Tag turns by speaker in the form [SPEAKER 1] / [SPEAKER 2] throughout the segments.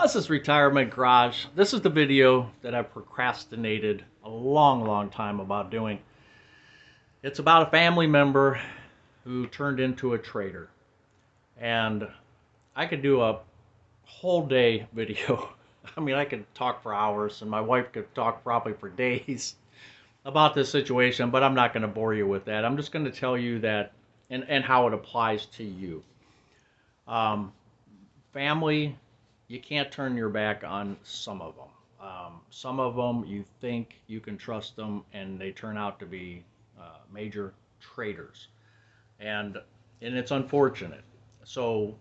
[SPEAKER 1] This is Retirement Garage. This is the video that I procrastinated a long time about doing. It's about a family member who turned into a trader. And I could do a whole day video. I mean, I could talk for hours, and my wife could talk probably for days about this situation, but I'm not going to bore you with that. I'm just going to tell you that and how it applies to you. Um, Family, you can't turn your back on some of them. Some of them you think you can trust them, and they turn out to be major traitors, and it's unfortunate. So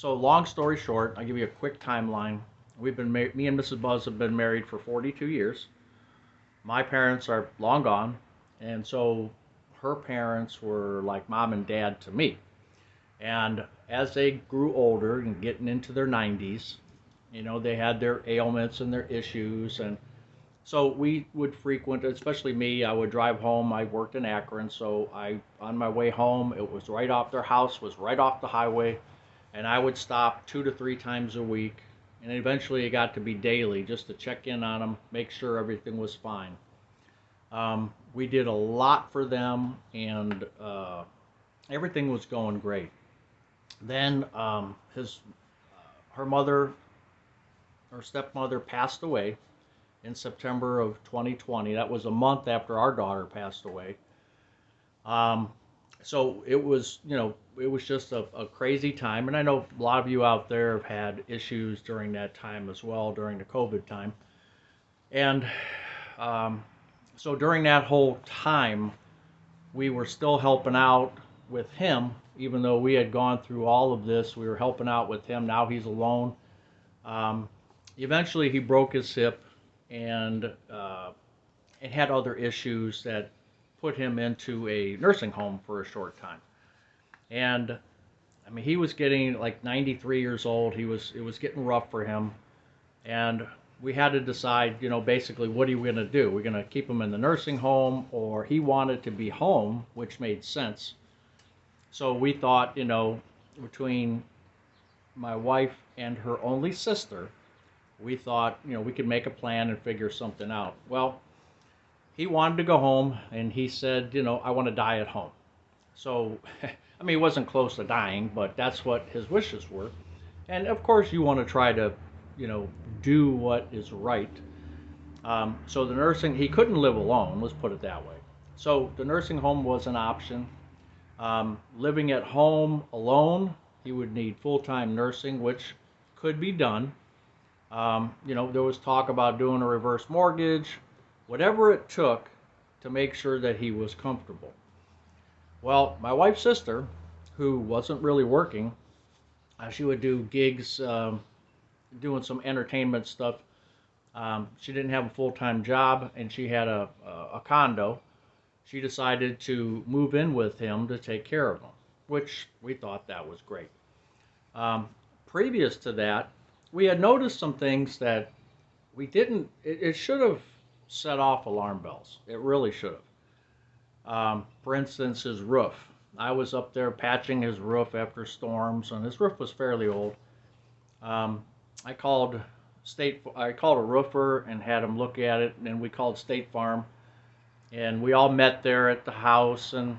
[SPEAKER 1] long story short, I'll give you a quick timeline. Me and Mrs. Buzz have been married for 42 years. My parents are long gone, and so her parents were like mom and dad to me. And as they grew older and getting into their 90s, they had their ailments and their issues. And so we would frequent, especially me, I would drive home. I worked in Akron, so on my way home, it was right off, their house was right off the highway. And I would stop 2 to 3 times a week. And eventually it got to be daily just to check in on them, make sure everything was fine. We did a lot for them, and everything was going great. Then her mother, her stepmother, passed away in September of 2020. That was a month after our daughter passed away. So it was just a crazy time. And I know a lot of you out there have had issues during that time as well, during the COVID time. And so during that whole time, we were still helping out with him, even though we had gone through all of this. We were helping out with him. Now he's alone. Eventually, he broke his hip, and it had other issues that put him into a nursing home for a short time. And I mean, he was getting like 93 years old. It was getting rough for him, and we had to decide, basically, what are we going to do? We're going to keep him in the nursing home, or he wanted to be home, which made sense. So we thought, between my wife and her only sister, we thought, we could make a plan and figure something out. Well, he wanted to go home, and he said, I want to die at home. So, I mean, he wasn't close to dying, but that's what his wishes were. And of course, you want to try to, do what is right. So he couldn't live alone, let's put it that way. So the nursing home was an option. Living at home alone, he would need full-time nursing, which could be done. There was talk about doing a reverse mortgage, whatever it took to make sure that he was comfortable. Well, my wife's sister, who wasn't really working, she would do gigs, doing some entertainment stuff. She didn't have a full-time job, and she had a condo. She decided to move in with him to take care of him, which we thought that was great. Previous to that, we had noticed some things that we didn't, it should have set off alarm bells. It really should have. For instance, his roof. I was up there patching his roof after storms, and his roof was fairly old. I called a roofer and had him look at it, and we called State Farm. And we all met there at the house, and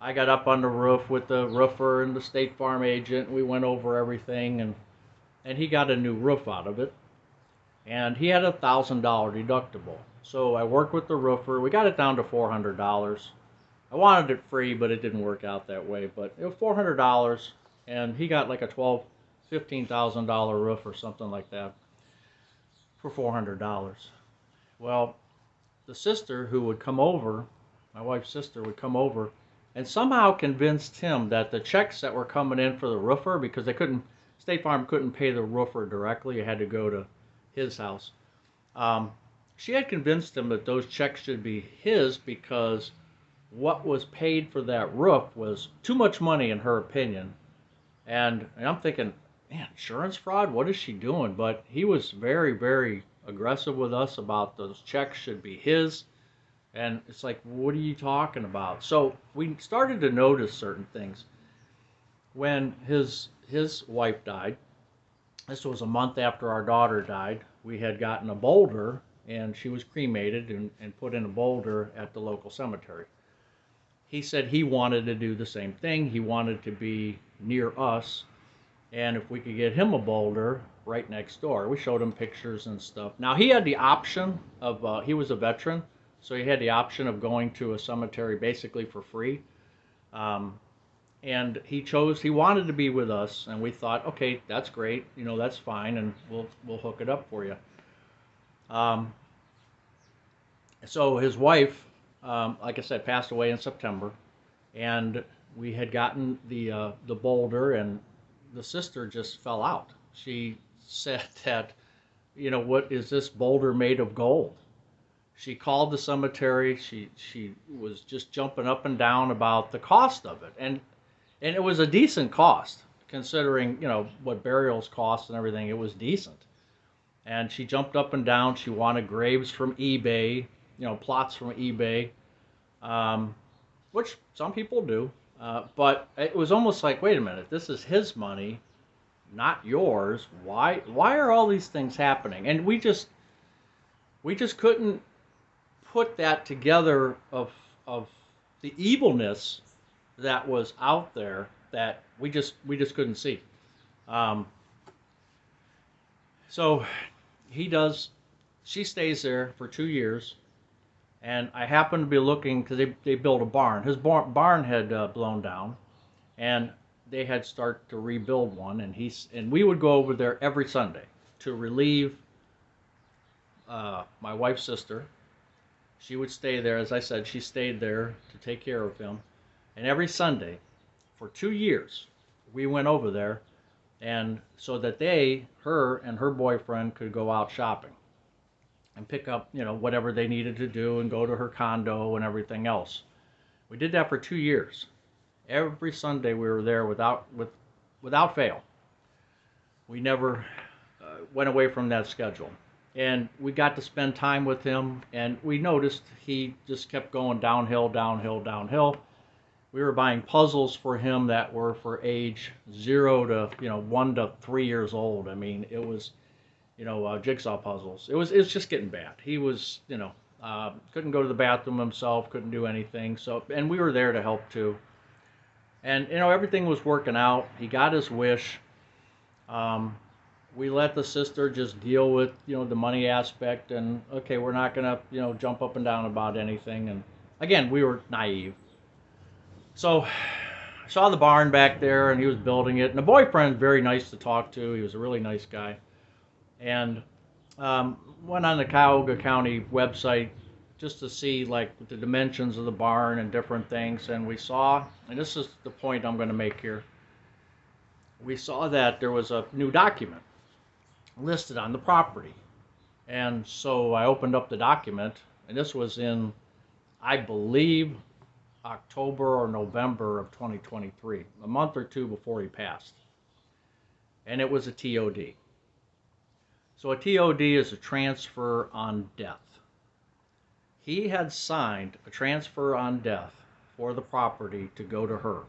[SPEAKER 1] I got up on the roof with the roofer and the State Farm agent. We went over everything, and he got a new roof out of it. And he had $1,000 deductible. So I worked with the roofer. We got it down to $400. I wanted it free, but it didn't work out that way. But it was $400, and he got like a $15,000 roof or something like that for $400. Well, the sister who would come over, my wife's sister would come over, and somehow convinced him that the checks that were coming in for the roofer, because State Farm couldn't pay the roofer directly, it had to go to his house. She had convinced him that those checks should be his because what was paid for that roof was too much money in her opinion. And I'm thinking, man, insurance fraud? What is she doing? But he was very, very aggressive with us about those checks should be his. And it's like, what are you talking about? So we started to notice certain things. When his wife died, This was a month after our daughter died. We had gotten a boulder, and she was cremated and put in a boulder at the local cemetery. He said he wanted to do the same thing. He wanted to be near us, and if we could get him a boulder right next door. We showed him pictures and stuff. Now, he had the option of, he was a veteran, so he had the option of going to a cemetery basically for free. Um, and he wanted to be with us, and we thought, okay, that's great, that's fine, and we'll hook it up for you. Um, so his wife, like I said, passed away in September, and we had gotten the boulder, and the sister just fell out. She said that, what is this boulder made of gold? She called the cemetery. She was just jumping up and down about the cost of it, and it was a decent cost considering what burials cost and everything. It was decent, and she jumped up and down. She wanted graves from eBay, plots from eBay, which some people do. But it was almost like, wait a minute, this is his money, not yours. Why are all these things happening? And we just couldn't put that together of the evilness that was out there that we just couldn't see. Um, so she stays there for 2 years, and I happened to be looking because they built a barn. His barn had blown down, and they had started to rebuild one, and we would go over there every Sunday to relieve my wife's sister. She would stay there. As I said, she stayed there to take care of him. And every Sunday for 2 years, we went over there, and so that her and her boyfriend could go out shopping and pick up, whatever they needed to do and go to her condo and everything else. We did that for 2 years. Every Sunday we were there without fail. We never went away from that schedule. And we got to spend time with him, and we noticed he just kept going downhill, downhill, downhill. We were buying puzzles for him that were for age 0 to 1 to 3 years old. I mean, it was jigsaw puzzles. It's just getting bad. He was couldn't go to the bathroom himself, couldn't do anything. So, and we were there to help too. And everything was working out. He got his wish. We let the sister just deal with the money aspect, and okay, we're not gonna jump up and down about anything. And again, we were naive. So I saw the barn back there, and he was building it. And the boyfriend's very nice to talk to. He was a really nice guy. And went on the Cuyahoga County website just to see like the dimensions of the barn and different things. And we saw, and this is the point I'm going to make here, we saw that there was a new document listed on the property. And so I opened up the document, and this was in, I believe, October or November of 2023, a month or two before he passed. And it was a TOD. So a TOD is a transfer on death. He had signed a transfer on death for the property to go to her.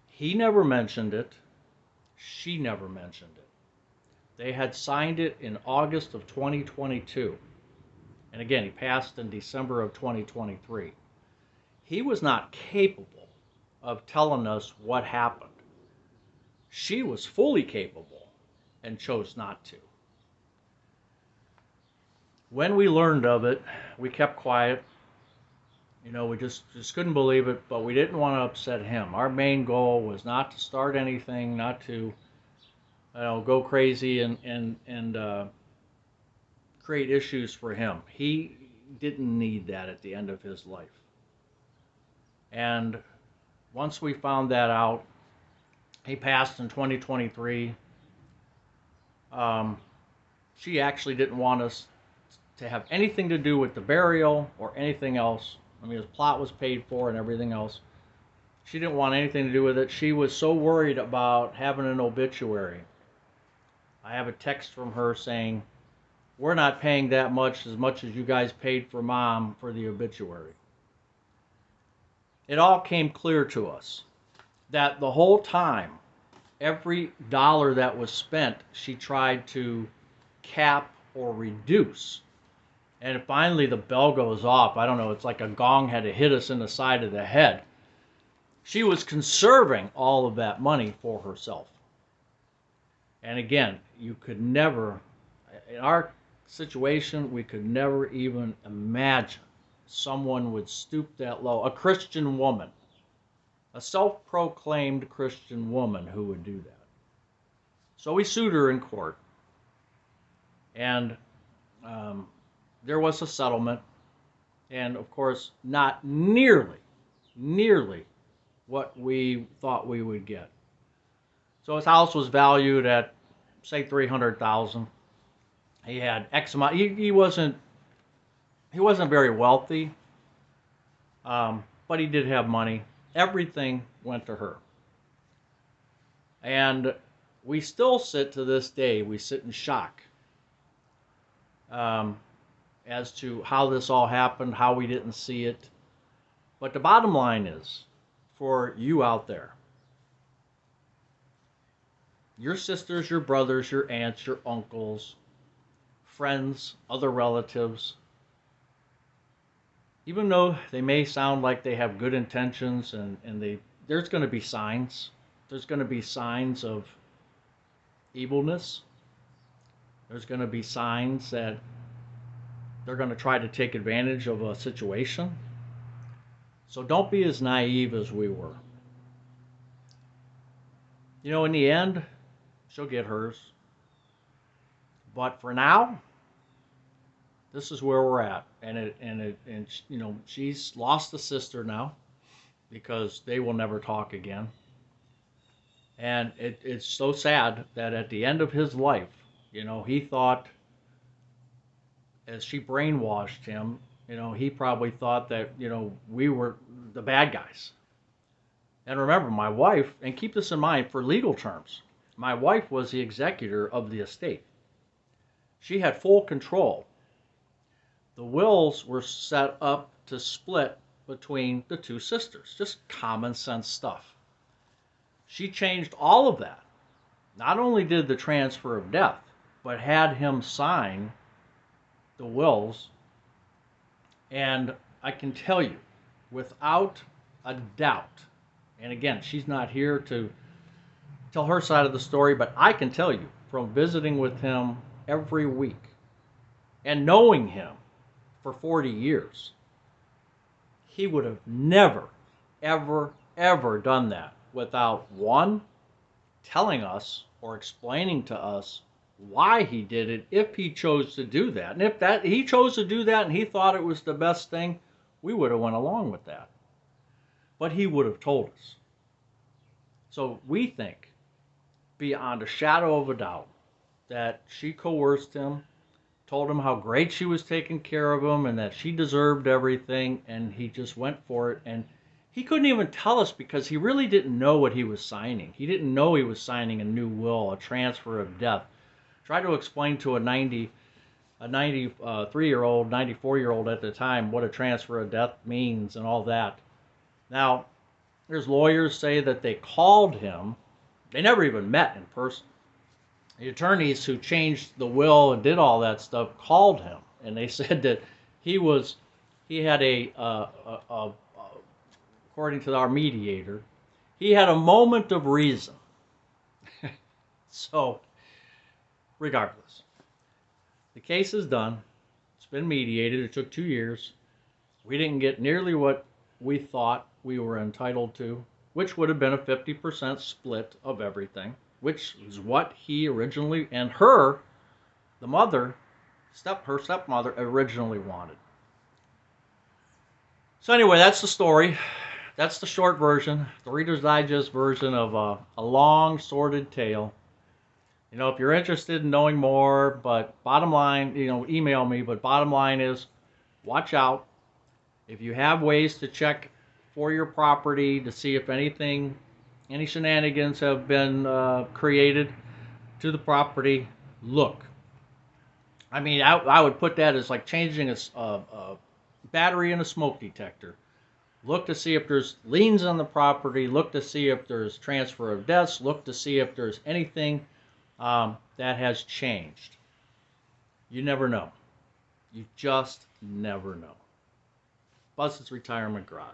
[SPEAKER 1] He never mentioned it. She never mentioned it. They had signed it in August of 2022. And again, he passed in December of 2023. He was not capable of telling us what happened. She was fully capable and chose not to. When we learned of it, we kept quiet. We just couldn't believe it, but we didn't want to upset him. Our main goal was not to start anything, not to go crazy and create issues for him. He didn't need that at the end of his life. And once we found that out, he passed in 2023. She actually didn't want us to have anything to do with the burial or anything else. I mean, his plot was paid for and everything else. She didn't want anything to do with it. She was so worried about having an obituary. I have a text from her saying, "We're not paying that much as you guys paid for Mom for the obituary." It all came clear to us that the whole time every dollar that was spent, she tried to cap or reduce. And finally, the bell goes off. I don't know, it's like a gong had to hit us in the side of the head. She was conserving all of that money for herself. And again, you could never, in our situation, we could never even imagine someone would stoop that low. A Christian woman, a self-proclaimed Christian woman who would do that. So we sued her in court. And there was a settlement. And of course, not nearly what we thought we would get. So his house was valued at, say, $300,000. He had X amount. He wasn't very wealthy, but he did have money. Everything went to her, and we still sit to this day. We sit in shock as to how this all happened, how we didn't see it. But the bottom line is, for you out there, your sisters, your brothers, your aunts, your uncles, friends, other relatives, even though they may sound like they have good intentions, and there's going to be signs. There's going to be signs of evilness. There's going to be signs that they're going to try to take advantage of a situation. So don't be as naive as we were. You know, in the end, she'll get hers. But for now, this is where we're at. And you know, she's lost a sister now because they will never talk again. And it's so sad that at the end of his life, you know, he thought, as she brainwashed him, you know, he probably thought that, you know, we were the bad guys. And remember, my wife, and keep this in mind for legal terms, my wife was the executor of the estate. She had full control. The wills were set up to split between the two sisters. Just common sense stuff. She changed all of that. Not only did the transfer of death, but had him sign the wills. And I can tell you, without a doubt, and again, she's not here to tell her side of the story, but I can tell you from visiting with him every week and knowing him for 40 years, he would have never, ever, ever done that without, one, telling us or explaining to us why he did it if he chose to do that. And if that he chose to do that and he thought it was the best thing, we would have went along with that. But he would have told us. So we think, beyond a shadow of a doubt, that she coerced him, told him how great she was taking care of him and that she deserved everything, and he just went for it. And he couldn't even tell us because he really didn't know what he was signing. He didn't know he was signing a new will, a transfer of death. Try to explain to a 93-year-old, 94-year-old at the time what a transfer of death means and all that. Now, there's lawyers say that they called him. They never even met in person. The attorneys who changed the will and did all that stuff called him, and they said that he had according to our mediator, he had a moment of reason. So, regardless, the case is done. It's been mediated. It took 2 years. We didn't get nearly what we thought we were entitled to, which would have been a 50% split of everything, which is what he originally, and her, the mother, her stepmother, originally wanted. So anyway, that's the story. That's the short version, the Reader's Digest version of a long, sordid tale. You know, if you're interested in knowing more, but bottom line, you know, email me, but bottom line is, watch out. If you have ways to check for your property to see if any shenanigans have been created to the property, look. I mean, I would put that as like changing a battery in a smoke detector. Look to see if there's liens on the property. Look to see if there's transfer of debts. Look to see if there's anything that has changed. You never know. You just never know. Buzz's Retirement Garage.